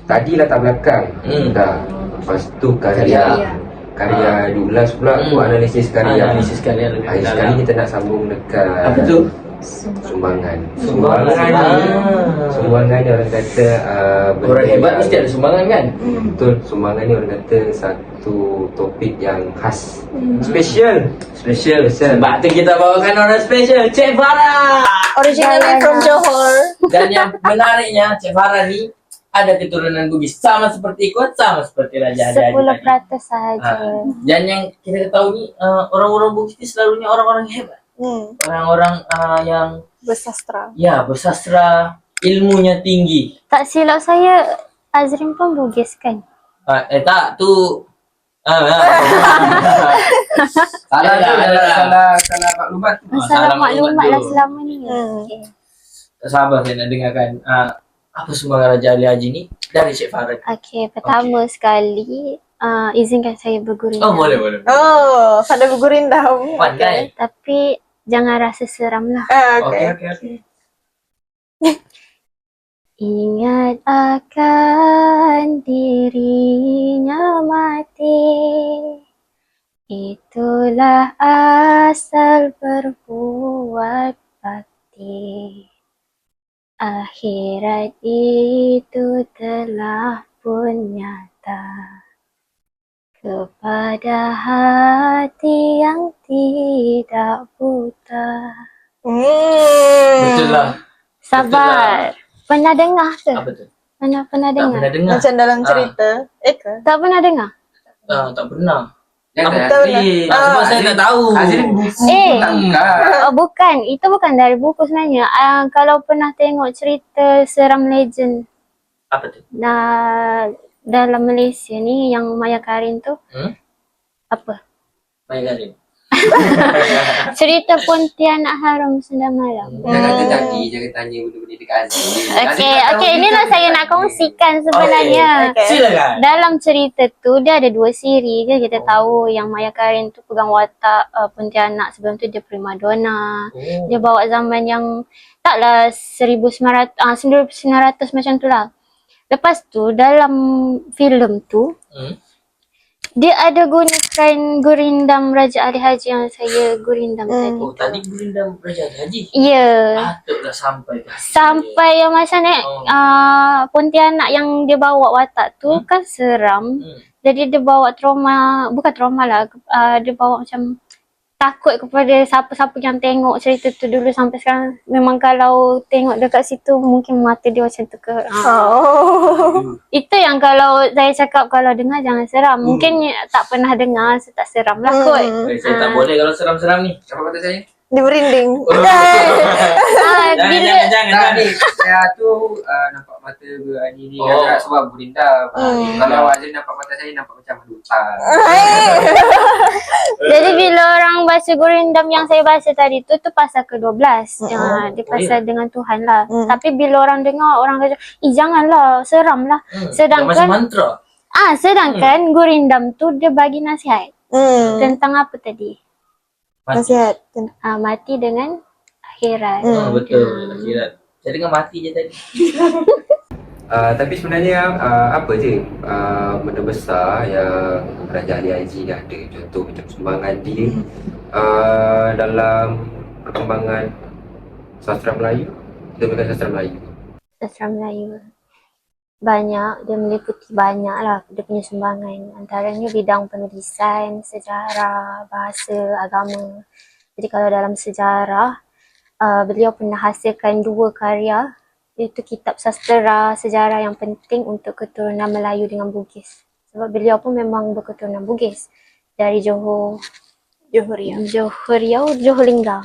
Tadi latar belakang dah. Lepas tu karya diulas pula tu analisis karya. lebih Hari sekali kita nak sambung dekat apa tu? Sumbangan ni orang kata Orang hebat mesti ada sumbangan kan? Betul, sumbangan ni orang kata satu topik yang khas, Special. Sebab tu kita bawakan orang special, Cik Farah. Originally from Johor. Dan yang menariknya, Cik Farah ni ada keturunan Bugis, sama seperti Ikut, sama seperti Raja Adi 10% sahaja. Dan yang kita tahu ni, orang-orang Bugis ni selalunya orang-orang hebat. Orang-orang yang Bersastra. ya, bersastra, ilmunya tinggi. Tak silap saya, Azrin pun Bugis kan? Tak, tu Salah maklumat tu. Salah maklumat lah tu. selama ni. Okay. Tak sabar saya nak dengarkan apa sumbangan Raja Ali Haji ni dari Cik Farah. Okay, pertama sekali izinkan saya bergurindam. Oh, boleh. Oh, pada bergurindam. Pandai. Tapi jangan rasa seram lah. Okey. Ingat akan dirinya mati, itulah asal berbuat bakti. Akhirat itu telah pun nyata kepada hati yang tidak buta. Betul lah. Sabar. Pernah dengar ke? Apa tu? Pernah Tak dengar? pernah dengar. Macam dalam cerita. Ke? Tak pernah dengar? Tak pernah. Jangan Azrin. Sebab saya tak tahu. Azrin buku tak buka. Bukan. Itu bukan dari buku sebenarnya. Kalau pernah tengok cerita Seram Legend Apa tu? dalam Malaysia ni yang Maya Karin tu. Apa? Main Karim. Cerita Pontianak Harum Senda Malam. Jangan tanya benda-benda dekat Azrin. Okey, inilah saya nak kongsikan sebenarnya. Okay. Silakan. Dalam cerita tu dia ada 2 siri je. Kita tahu yang Maya Karin tu pegang watak Pontianak. Sebelum tu dia primadona. Dia bawa zaman yang taklah 1900 macam tu lah. Lepas tu dalam filem tu dia ada gunakan gurindam Raja Ali Haji yang saya gurindam tadi. Oh, tadi gurindam Raja Ali Haji. Ya. Patutlah sampai. Sampai yang macam ni Pontianak yang dia bawa watak tu kan seram. Jadi dia bawa trauma, bukan trauma lah, dia bawa macam takut kepada siapa-siapa yang tengok cerita tu dulu sampai sekarang. Memang kalau tengok dekat situ mungkin mata dia macam tu ke. Itu yang kalau saya cakap kalau dengar jangan seram. Mungkin tak pernah dengar, so tak seram lah kot. Saya tak boleh kalau seram-seram ni. Siapa kata saya? Dia merinding. Jangan. Saya tu nampak mata ni agak sebab berindam. Kalau Azrin nampak mata saya nampak macam duta. Jadi bila orang baca gurindam yang saya baca tadi tu pasal ke-12. Dia pasal dengan Tuhan lah. Tapi bila orang dengar, orang kata, janganlah, seram lah. Macam mantra. Sedangkan gurindam tu dia bagi nasihat. Tentang apa tadi? Nasihat. Mati dengan akhirat. Betul, akhirat. Saya dengar mati je tadi. Tapi sebenarnya apa je benda besar yang Raja Ali Haji dah ada. Contoh macam sumbangan dia dalam perkembangan sastra Melayu. Kita bukan sastra Melayu. Sastra Melayu banyak, dia meliputi banyak lah dia punya sumbangan. Antaranya bidang penulisan, sejarah, bahasa, agama. Jadi kalau dalam sejarah, beliau pernah hasilkan 2 karya, iaitu kitab sastera sejarah yang penting untuk keturunan Melayu dengan Bugis. Sebab beliau pun memang berketurunan Bugis dari Johor Riau, Johor Lingga.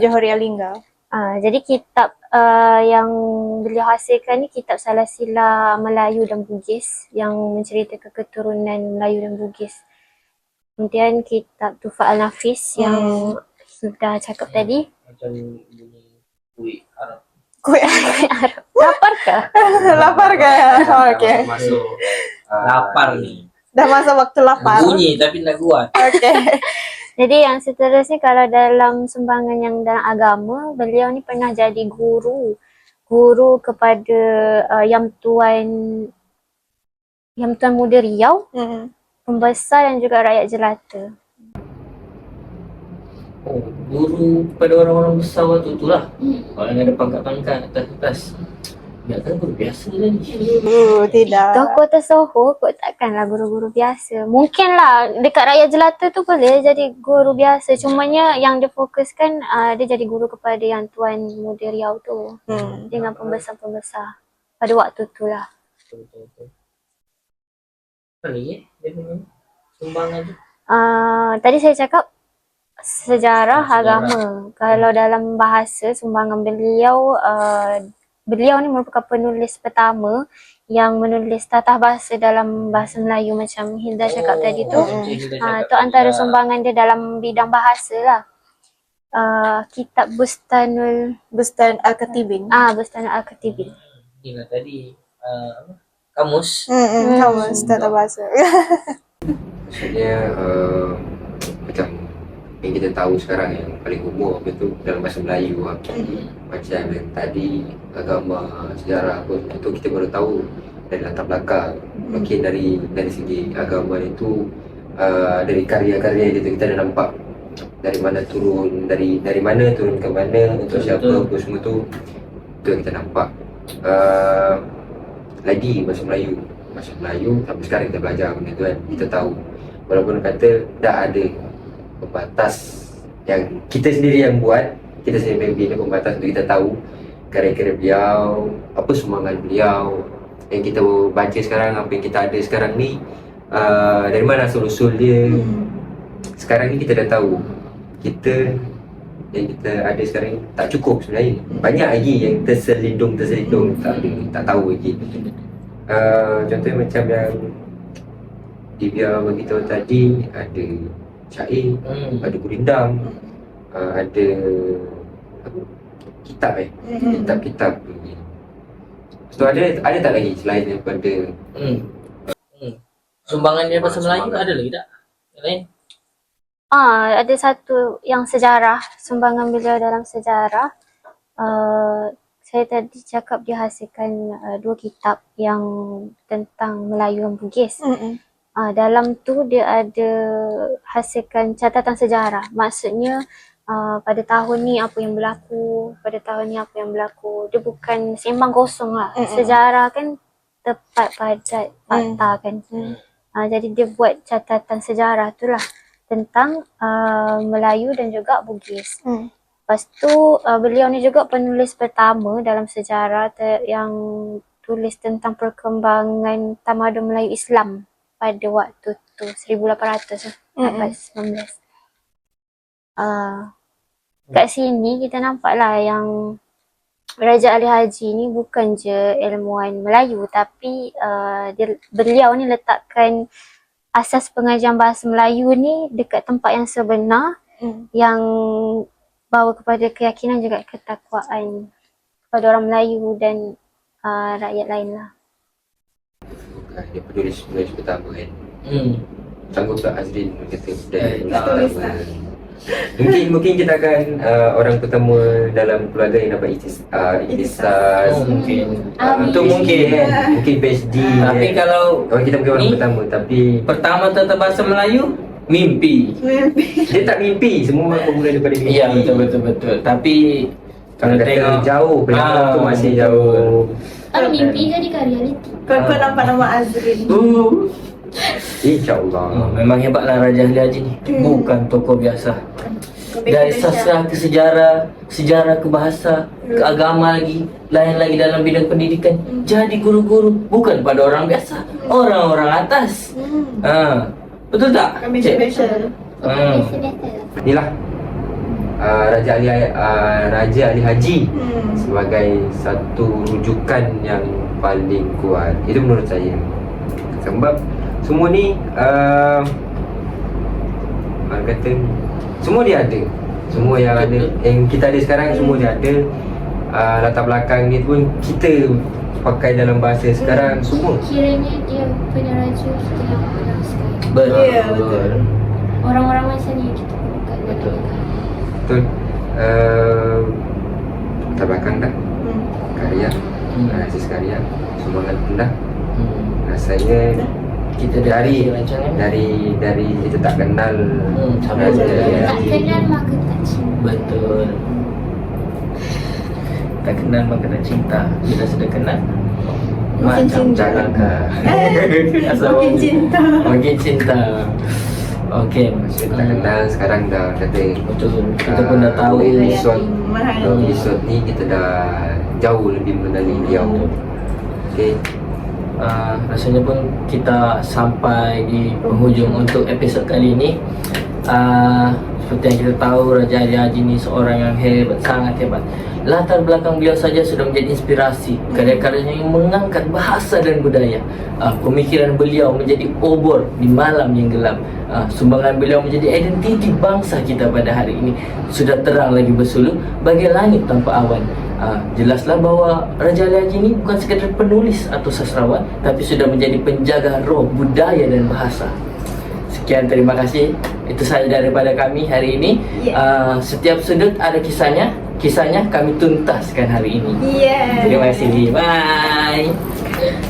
Johor Riau Lingga. Jadi kitab yang beliau hasilkan ni kitab Salasila Melayu dan Bugis yang menceritakan keturunan Melayu dan Bugis. Kemudian kitab Tufa Al-Nafis yang sudah cakap tadi. Macam bunyi kuih Arab. Kuih Arab. Lapar ke? Lapar ke? Okay. Masuk Lapar ni. Dah masa waktu lapar. Bunyi tapi nak kuat. Okay. Jadi yang seterusnya kalau dalam sumbangan yang dalam agama, beliau ni pernah jadi guru kepada Yang Tuan Yang Tuan Muda Riau, pembesar dan juga rakyat jelata. Oh, guru kepada orang-orang besar waktu tu lah. Orang yang ada pangkat-pangkat atas-atas. Ya kan guru biasa lah ni. Tidak. Tuan Kota Soho kot takkanlah guru-guru biasa. Mungkinlah dekat rakyat jelata tu boleh jadi guru biasa. Cumanya yang dia fokuskan dia jadi guru kepada yang Tuan Muda Riau tu. Dengan pembesar-pembesar pada waktu tu lah. Betul-betul. Apa lagi dia punya sumbangan tu? Tadi saya cakap sejarah Sejarah. agama. Kalau dalam bahasa sumbangan beliau, beliau ni merupakan penulis pertama yang menulis tatah bahasa dalam bahasa Melayu macam Hilda cakap tadi tu. Tu antara sumbangan dia dalam bidang bahasa lah. Kitab Bustan Al-Katibin. Bustanul Al-Katibin. Inilah tadi apa? Kamus. Kamus tata bahasa. Maksudnya macam yang kita tahu sekarang yang paling umum apa tu dalam bahasa Melayu lah. Macam yang tadi agama, sejarah apa itu kita baru tahu dari latar belakang. Mungkin dari segi agama itu dari karya-karya dia tu kita dah nampak dari mana turun, dari mana turun ke mana, untuk siapa apa semua tu yang kita nampak. Lagi bahasa Melayu sampai sekarang kita belajar benda tu kan, kita tahu walaupun kata dah ada pembatas yang kita sendiri yang buat, kita sendiri yang bina pembatas untuk kita tahu karya-karya beliau, apa sumbangan beliau yang kita baca sekarang, apa yang kita ada sekarang ni, dari mana asal-usul dia. Sekarang ni kita dah tahu kita yang kita ada sekarang ni tak cukup sebenarnya. Banyak lagi yang terselindung tak tahu lagi. Contohnya macam yang Divya beritahu tadi, ada syair, ada gurindam, ada apa? Kitab kitab-kitab. Lepas tu ada tak lagi selain daripada Sumbangan dia bahasa Melayu ada lagi tak? Yang lain? Ada satu yang sejarah, sumbangan beliau dalam sejarah. Saya tadi cakap dia hasilkan 2 kitab yang tentang Melayu dan Bugis. Dalam tu dia ada hasilkan catatan sejarah. Maksudnya pada tahun ni apa yang berlaku, pada tahun ni apa yang berlaku. Dia bukan sembang kosong lah. Sejarah kan tepat, padat, fakta kan. Jadi dia buat catatan sejarah tu lah tentang Melayu dan juga Bugis. Lepas tu beliau ni juga penulis pertama dalam sejarah yang tulis tentang perkembangan tamadun Melayu Islam pada waktu tu 1800 abad 19. Kat sini kita nampak lah yang Raja Ali Haji ni bukan je ilmuwan Melayu, tapi beliau ni letakkan asas pengajian bahasa Melayu ni dekat tempat yang sebenar, yang bawa kepada keyakinan juga ketakwaan kepada orang Melayu dan rakyat lain lah. Dia penulis pertama kan. Sanggup tak Azrin kata Mungkin kita akan orang pertama dalam keluarga yang dapat ijazah. Mungkin. Itu mungkin kan. Mungkin PhD. Tapi kalau kita bukan orang pertama, tapi pertama tata bahasa Melayu, mimpi. dia tak mimpi, semua bermula daripada mimpi. Ya, betul. Tapi Kalau kata jauh, pendapat tu masih jauh. Kalau mimpi jadi realiti. Kau nampak nama Azrin. InsyaAllah. Memang hebatlah Raja Ali Haji ni. Bukan tokoh biasa. Dari sastra ke sejarah, sejarah ke bahasa, ke agama lagi, lain lagi dalam bidang pendidikan. Jadi guru-guru bukan pada orang biasa, orang-orang atas. Betul tak? Kami special. Inilah Raja Ali Haji sebagai satu rujukan yang paling kuat. Itu menurut saya. Sebab semua ni orang kata semua dia ada. Semua yang ada, yang kita ada sekarang semua dia ada. Latar belakang ni pun kita pakai dalam bahasa sekarang semua. Kiranya dia punya raja kita yang pernah sekali. Betul. Orang-orang macam ni kita perlukan dalam negara. Betul. Latar belakang dah. Karya, analisis karya, sumbangan pun dah. Rasanya Kita dah dari rancangan. dari kita tak kenal sampai Raja kita Ali Tak Haji. kenal maka tak cinta. Betul. Tak kenal maka tak cinta. Bila sudah kenal Makin cinta. Jangan Makin cinta. Makin cinta. Okey. Masih tak kenal, sekarang dah kata Betul. Kita pun dah tahu episod Mahal. episod ni kita dah jauh lebih mengenali beliau. Okey. Rasanya pun kita sampai di penghujung untuk episod kali ini. Seperti yang kita tahu, Raja Ali Haji ni seorang yang hebat, sangat hebat. Latar belakang beliau saja sudah menjadi inspirasi. Karya-karyanya yang mengangkat bahasa dan budaya. Pemikiran beliau menjadi obor di malam yang gelap. Sumbangan beliau menjadi identiti bangsa kita pada hari ini. Sudah terang lagi bersuluh bagai langit tanpa awan. Jelaslah bahawa Raja Ali Haji ini bukan sekadar penulis atau sastrawan, tapi sudah menjadi penjaga roh budaya dan bahasa. Sekian, terima kasih. Itu sahaja daripada kami hari ini. Setiap sudut ada kisahnya. Kisahnya kami tuntaskan hari ini. Yeah. Terima kasih. Bye.